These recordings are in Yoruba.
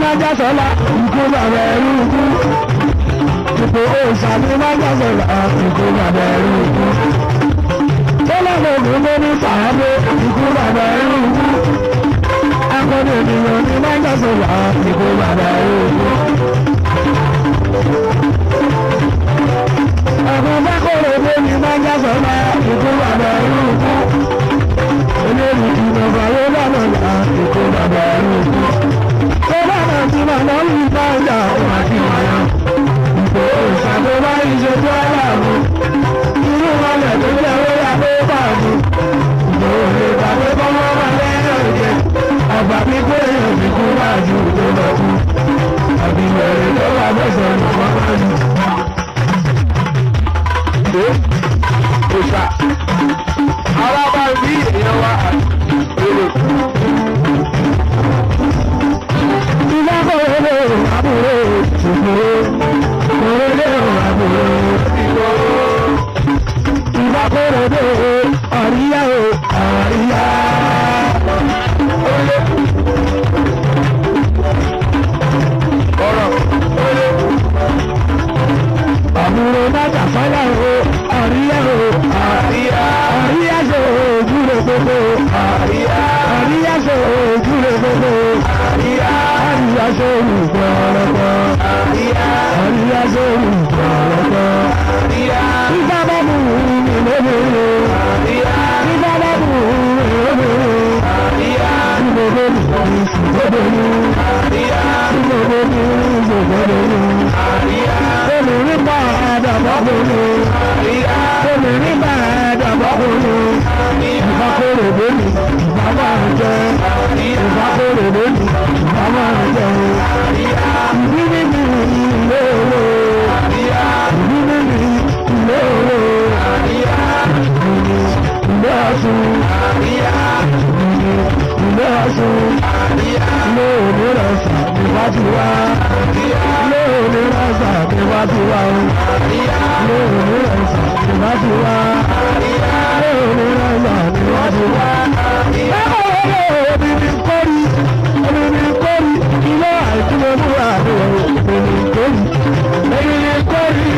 májá sọ́la ikú bàbá ẹrú ikú. Ipò òòṣà ní májá sọ́la ikú bàbá ẹrú ikú. Tọ́lọ́mọ ògùn ní sàábé ikú bàbá ẹrú ikú. Akọni ènìyàn ní májá sọ́la ikú bàbá ẹrú ikú. Àwọn bákòrò dé ní májá sọ́la ikú bàbá ẹrú ikú. Olórí ti bàbá yóò dáná là ikú bàbá ẹrú ikú. Tọ́lọ́mọ ti bàbá ń bá ìjà àwọn àti ìwàyà. Ipò òòṣà tó bá ìṣètò aláàbò. Irú wọn lẹ̀ tó jẹ́ owó yá tó bá mi. Ìgbòho lè gbàgbé bọ́wọ́ wà lẹ́yìn òjẹ́. Àgbà mi pé èèyàn fi kú máa ju tó lọ kú. Àbí ìrẹ̀lẹ̀ tó wà mẹ́sàn-án ni wọ́n máa ní. Òòṣà alábà bí èèyàn wá èrò. Ìgbà kọ̀ọ̀rọ̀ lè rò àbúrò ìṣòro. Kọ̀ọ̀rọ̀ lè rò àbúrò ìṣòro. Ìgbà kọ̀ọ̀rọ̀ lè rò àríyá o àríyá. Àbúrò nájà fáyà o àríyá o àríyá. Àríyá ṣe òjúre gbogbo àríyá. Àríyá ṣe òjúre gbogbo àríyá. Àríyá ṣe olùkọ́ ọlọ́kọ́ àríyá. Àríyá ṣe olùkọ́ ọlọ́kọ́ àríyá. Ìgbà bá mú mi lóbìnrin àríyá. Ìgbà bá mú mi lóbìnrin àríyá. Ìgbòho mi ìṣògbóbìnrin àríyá. Ìgbòho mi ìṣògbóbìnrin àríyá. Obìnrin bá àdàbọ̀kùnrin àríyá. Obìnrin bá àdàbọ̀kùnrin àríyá. Ìbákòrò lónìí ìbá máa jẹ àríyá. Ìbákòrò lónìí ìbá máa jẹ àríyá. Ìbí níbi ilé owó àríyá. Ìbí níbi ilé owó àríyá. Ilé ọ̀ṣun àríyá. Ilé ọ̀ṣun àríyá. Ilé onírẹ̀sà ni wá ti wá àríyá. Ilé onírẹ̀sà ni wá ti wá o àríyá. Ilé onírẹ̀sà ni wá ti wá àríyá. Ilé onírẹ̀sà ni wá ti wá àríyá. Omi ni kórì, omi ni kórì, ilé àìsílẹ̀ múra rẹ̀ omi ni kórì. Omi ni kórì,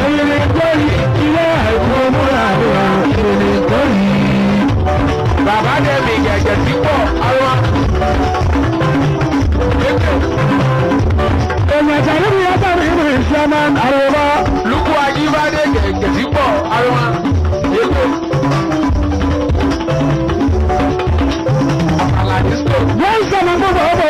omi ni kórì, ilé àìsílẹ̀ múra rẹ̀ omi ni kórì. Bàbá Dẹ́mi gẹ̀gẹ̀ sí pọ̀ àwọn. Èèyàn tẹ̀lé mi yàtọ̀ mi ìmọ̀ ìṣẹ́ máa ń àrùbọ̀. Lukú Ajíbádé gẹ̀gẹ̀ sí pọ̀ àwọn. Àlàdé sọ. Wọ́n ń sọ ma gbọ́dọ̀ ọ̀bọ̀